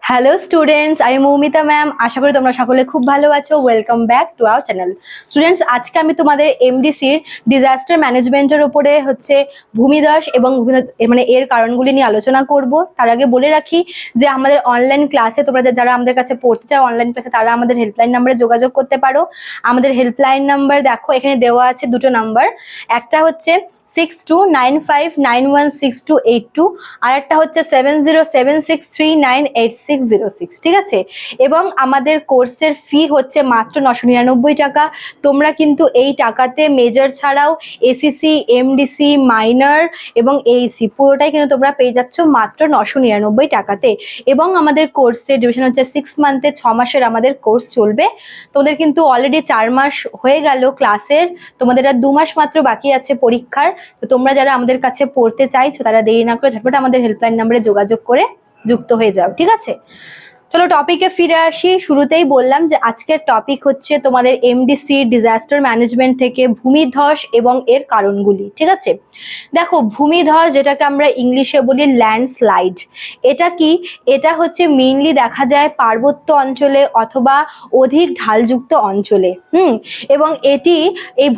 Hello students, আমি Moumita ma'am. আশা করি তোমরা সকলে খুব ভালো আছো। Welcome back to our channel. Students, আজকে আমি তোমাদের এমডিসির ডিজাস্টার ম্যানেজমেন্টের উপরে ভূমিধস এবং মানে এর কারণগুলি নিয়ে আলোচনা করব। তার আগে বলে রাখি যে আমাদের অনলাইন ক্লাসে তোমরা যারা আমাদের কাছে পড়তে চাও অনলাইন ক্লাসে, তারা আমাদের হেল্পলাইন নাম্বারে যোগাযোগ করতে পারো। আমাদের হেল্পলাইন নাম্বার দেখো এখানে দেওয়া আছে, দুটো নাম্বার। একটা হচ্ছে 6295916282, আর একটা হচ্ছে 7076398606। ঠিক আছে? এবং আমাদের কোর্সের ফি হচ্ছে মাত্র 999 টাকা। তোমরা কিন্তু এই টাকাতে মেজর ছাড়াও এসিসি, এমডিসি, মাইনর এবং এইসি পুরোটাই কিন্তু তোমরা পেয়ে যাচ্ছ মাত্র 999 টাকাতে। এবং আমাদের কোর্সের ডিউরেশন হচ্ছে 6 মান্থের, 6 মাসের আমাদের কোর্স চলবে। তোমাদের কিন্তু অলরেডি 4 মাস হয়ে গেল ক্লাসের, তোমাদের আর 2 মাস মাত্র বাকি আছে পরীক্ষার। তো তোমরা যারা আমাদের কাছে পড়তে চাইছো তারা দেরি না করে ঝটপট আমাদের হেল্পলাইন নাম্বারে যোগাযোগ করে যুক্ত হয়ে যাও। ঠিক আছে? চলো টপিকে ফিরে আসি। শুরুতেই বললাম যে আজকের টপিক হচ্ছে তোমাদের এমডিসি ডিজাস্টার ম্যানেজমেন্ট থেকে ভূমিধস এবং এর কারণগুলি। ঠিক আছে? দেখো, ভূমিধস যেটাকে আমরা ইংলিশে বলি ল্যান্ডস্লাইড, এটা কি? এটা হচ্ছে মেইনলি দেখা যায় পার্বত্য অঞ্চলে অথবা অধিক ঢালযুক্ত অঞ্চলে। এবং এই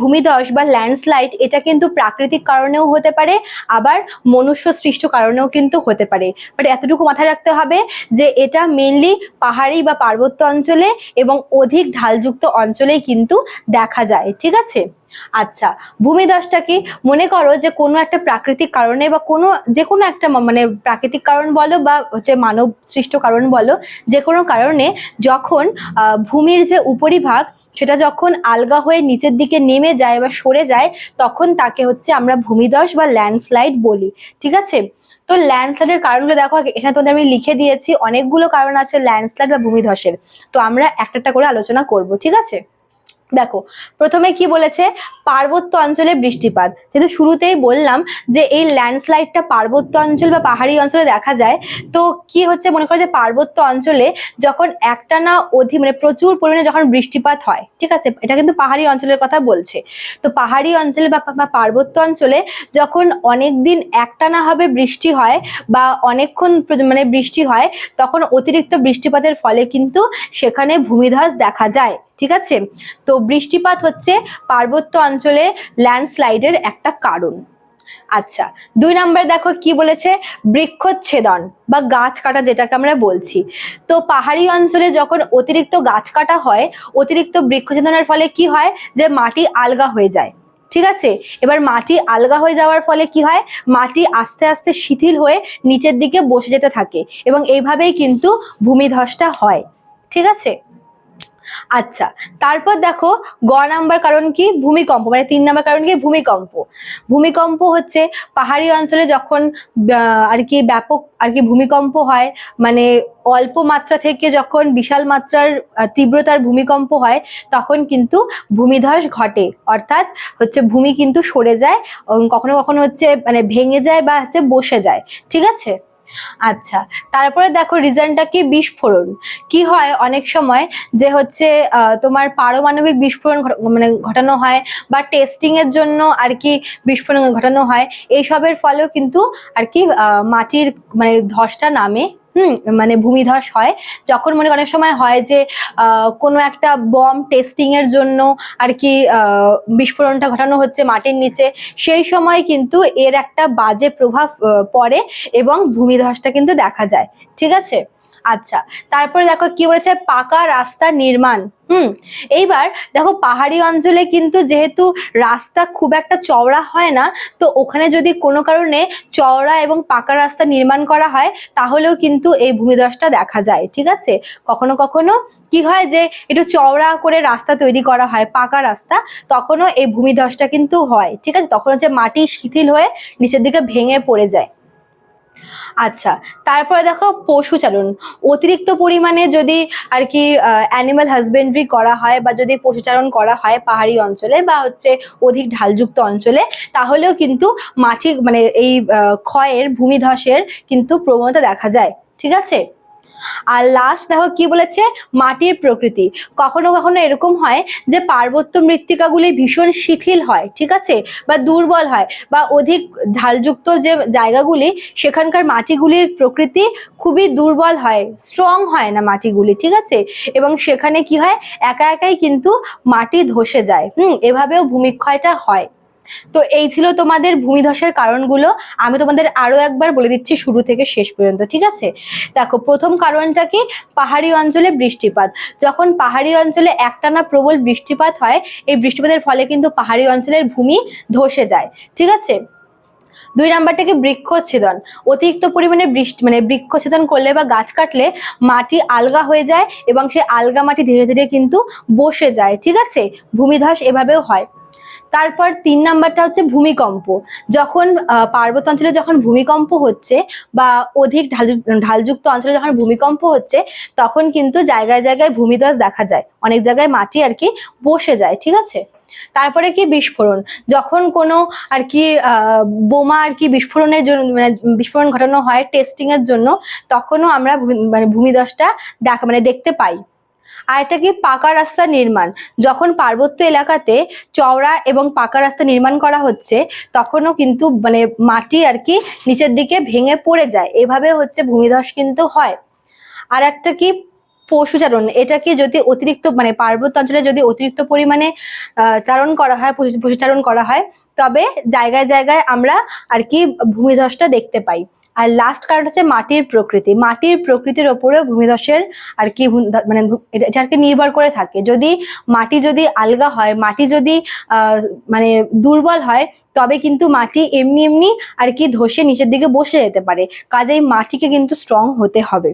ভূমিধস বা ল্যান্ডস্লাইড এটা কিন্তু প্রাকৃতিক কারণেও হতে পারে, আবার মনুষ্য সৃষ্ট কারণেও কিন্তু হতে পারে। বাট এতটুকু মাথায় রাখতে হবে যে এটা মেইনলি পাহাড়ি বা পার্বত্য অঞ্চলে এবং অধিক ঢালযুক্ত অঞ্চলেই কিন্তু দেখা যায়। ঠিক আছে? আচ্ছা, ভূমিধসটা কি? মনে করো যে কোনো একটা প্রাকৃতিক কারণে বা যে কোনো একটা মানে প্রাকৃতিক কারণ বলো বা মানব সৃষ্ট কারণ বলো, যে কোনো কারণে যখন ভূমির যে উপরিভাগ সেটা যখন আলগা হয়ে নিচের দিকে নেমে যায় বা সরে যায়, তখন তাকে আমরা ভূমিধস বা ল্যান্ডস্লাইড বলি। ঠিক আছে? তো ল্যান্ডস্লাইডের কারণগুলো দেখো, এখানে তোমাদের আমি লিখে দিয়েছি। অনেকগুলো কারণ আছে ল্যান্ডস্লাইড বা ভূমিধসের, তো আমরা একটা একটা করে আলোচনা করব। ঠিক আছে? দেখো, প্রথমে কি বলেছে? পার্বত্য অঞ্চলে বৃষ্টিপাত। যেহেতু শুরুতেই বললাম যে এই ল্যান্ডস্লাইডটা পার্বত্য অঞ্চল বা পাহাড়ি অঞ্চলে দেখা যায়, তো কি হচ্ছে মনে করো যে পার্বত্য অঞ্চলে যখন একটানা মানে প্রচুর পরিমাণে যখন বৃষ্টিপাত হয়, ঠিক আছে, এটা কিন্তু পাহাড়ি অঞ্চলের কথা বলছে। তো পাহাড়ি অঞ্চলে বা পার্বত্য অঞ্চলে যখন অনেকদিন একটানা হবে বৃষ্টি হয় বা অনেকক্ষণ মানে বৃষ্টি হয়, তখন অতিরিক্ত বৃষ্টিপাতের ফলে কিন্তু সেখানে ভূমিধস দেখা যায়। ঠিক আছে? তো বৃষ্টিপাত হচ্ছে পার্বত্য অঞ্চলে ল্যান্ডস্লাইডের একটা কারণ। আচ্ছা, 2 নম্বরে দেখো কি বলেছে? বৃক্ষচ্ছেদন বা গাছ কাটা, যেটাকে আমরা বলছি। তো পাহাড়ি অঞ্চলে যখন অতিরিক্ত গাছ কাটা হয়, অতিরিক্ত বৃক্ষচ্ছেদনের ফলে কি হয়? যে মাটি আলগা হয়ে যায়। ঠিক আছে? এবার মাটি আলগা হয়ে যাওয়ার ফলে কি হয়? মাটি আস্তে আস্তে শিথিল হয়ে নিচের দিকে বসে যেতে থাকে এবং এইভাবেই কিন্তু ভূমিধসটা হয়। ঠিক আছে? আচ্ছা, তারপর দেখো নাম্বার কারণ কি? ভূমিকম্প। মানে 3 নাম্বার কারণ কি? ভূমিকম্প। ভূমিকম্প হচ্ছে পাহাড়ি অঞ্চলে যখন ব্যাপক ভূমিকম্প হয়, মানে অল্প মাত্রা থেকে যখন বিশাল মাত্রার তীব্রতার ভূমিকম্প হয়, তখন কিন্তু ভূমিধস ঘটে। অর্থাৎ ভূমি কিন্তু সরে যায়, কখনো কখনো মানে ভেঙে যায় বা বসে যায়। ঠিক আছে? আচ্ছা, তারপরে দেখো রিজনটা কি? বিস্ফোরণ। কি হয় অনেক সময় যে তোমার পারমাণবিক বিস্ফোরণ মানে ঘটানো হয়, বা টেস্টিং এর জন্য বিস্ফোরণ ঘটানো হয়। এইসবের ফলেও কিন্তু মাটির মানে ধসটা নামে। মানে ভূমিধস হয় যখন অনেক সময় হয় যে কোনো একটা বম টেস্টিং এর জন্য বিস্ফোরণটা ঘটানো হচ্ছে মাটির নিচে, সেই সময় কিন্তু এর একটা বাজে প্রভাব পড়ে এবং ভূমিধসটা কিন্তু দেখা যায়। ঠিক আছে? আচ্ছা, তারপরে দেখো কি বলেছে? পাকা রাস্তা নির্মাণ। এইবার দেখো, পাহাড়ি অঞ্চলে কিন্তু যেহেতু রাস্তা খুব একটা চওড়া হয় না, তো ওখানে যদি কোনো কারণে চওড়া এবং পাকা রাস্তা নির্মাণ করা হয়, তাহলেও কিন্তু এই ভূমিধসটা দেখা যায়। ঠিক আছে? কখনো কখনো কি হয় যে একটু চওড়া করে রাস্তা তৈরি করা হয়, পাকা রাস্তা, তখনও এই ভূমিধসটা কিন্তু হয়। ঠিক আছে? তখন মাটি শিথিল হয়ে নিচের দিকে ভেঙে পড়ে যায়। আচ্ছা, তারপরে দেখো পশুচারণ। অতিরিক্ত পরিমাণে যদি অ্যানিমাল হাজবেন্ডারি করা হয় বা যদি পশুচারণ করা হয় পাহাড়ি অঞ্চলে বা অধিক ঢালযুক্ত অঞ্চলে, তাহলেও কিন্তু মাটি মানে এই ক্ষয়ের ভূমিধসের কিন্তু প্রবণতা দেখা যায়। ঠিক আছে? আর লাস্ট দেখো কি বলেছে, মাটির প্রকৃতি। কখনো কখনো এরকম হয় যে পার্বত্য মৃত্তিকাগুলি ভীষণ শিথিল হয়, ঠিক আছে, বা দুর্বল হয়, বা অধিক ঢালযুক্ত যে জায়গাগুলি সেখানকার মাটিগুলির প্রকৃতি খুবই দুর্বল হয়, স্ট্রং হয় না মাটিগুলি, ঠিক আছে, এবং সেখানে কি হয়, একা একাই কিন্তু মাটি ধসে যায়। এভাবেও ভূমিক্ষয়টা হয়। তো এই ছিল তোমাদের ভূমিধসের কারণগুলো। আমি তোমাদের আরো একবার বলে দিচ্ছি শুরু থেকে শেষ পর্যন্ত, ঠিক আছে। দেখো, প্রথম কারণটা কি, পাহাড়ি অঞ্চলে বৃষ্টিপাত। যখন পাহাড়ি অঞ্চলে একটানা প্রবল বৃষ্টিপাত হয়, এই বৃষ্টিপাতের ফলে কিন্তু পাহাড়ি অঞ্চলের ভূমি ধসে যায়, ঠিক আছে। 2 নাম্বারটা কি, বৃক্ষচ্ছেদন। অতিরিক্ত পরিমাণে বৃক্ষচ্ছেদন করলে বা গাছ কাটলে মাটি আলগা হয়ে যায় এবং সেই আলগা মাটি ধীরে ধীরে কিন্তু বসে যায়, ঠিক আছে। ভূমিধস এভাবেও হয়। তারপর 3 নাম্বারটা হচ্ছে ভূমিকম্প। যখন পার্বত্য অঞ্চলে যখন ভূমিকম্প হচ্ছে বা অধিক ঢালযুক্ত অঞ্চলে যখন ভূমিকম্প হচ্ছে, তখন কিন্তু জায়গায় জায়গায় ভূমিধস দেখা যায়, অনেক জায়গায় মাটি আর কি বসে যায়, ঠিক আছে। তারপরে কি, বিস্ফোরণ। যখন কোনো আর কি বোমা আর কি বিস্ফোরণের জন্য বিস্ফোরণ ঘটানো হয় টেস্টিং এর জন্য, তখনও আমরা ভূমিধসটা দেখতে পাই। আর এটা কি, পাকা রাস্তা নির্মাণ। যখন পার্বত্য এলাকাতে চওড়া এবং পাকা রাস্তা নির্মাণ করা হচ্ছে, তখনও কিন্তু মাটি আর কি নিচের দিকে ভেঙে পড়ে যায়, এভাবে হচ্ছে ভূমিধস কিন্তু হয়। আর একটা কি, পশুচারণ। এটা কি, যদি অতিরিক্ত পার্বত্য অঞ্চলে যদি অতিরিক্ত পরিমাণে চারণ করা হয়, পশুচারণ করা হয়, তবে জায়গায় জায়গায় আমরা আর কি ভূমিধসটা দেখতে পাই। আর লাস্ট কারণ হচ্ছে মাটির প্রকৃতি। মাটির প্রকৃতির ওপরেও ভূমিধসের আর কি এটা আর কি নির্ভর করে থাকে। যদি মাটি যদি আলগা হয়, মাটি যদি দুর্বল হয়, তবে কিন্তু মাটি এমনি এমনি আর কি ধসে নিচের দিকে বসে যেতে পারে। কাজেই মাটিকে কিন্তু স্ট্রং হতে হবে।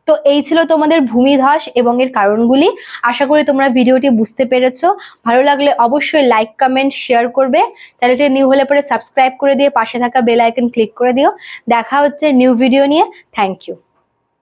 তো এই ছিল তোমাদের ভূমিধস এবং এর কারণগুলি। আশা করি তোমরা ভিডিওটি বুঝতে পেরেছো। ভালো লাগলে অবশ্যই লাইক, কমেন্ট, শেয়ার করবে। চ্যানেলটি নিউ হলে পরে সাবস্ক্রাইব করে দিয়ে পাশে থাকা বেল আইকন ক্লিক করে দিও। দেখা হচ্ছে নিউ ভিডিও নিয়ে। Thank you.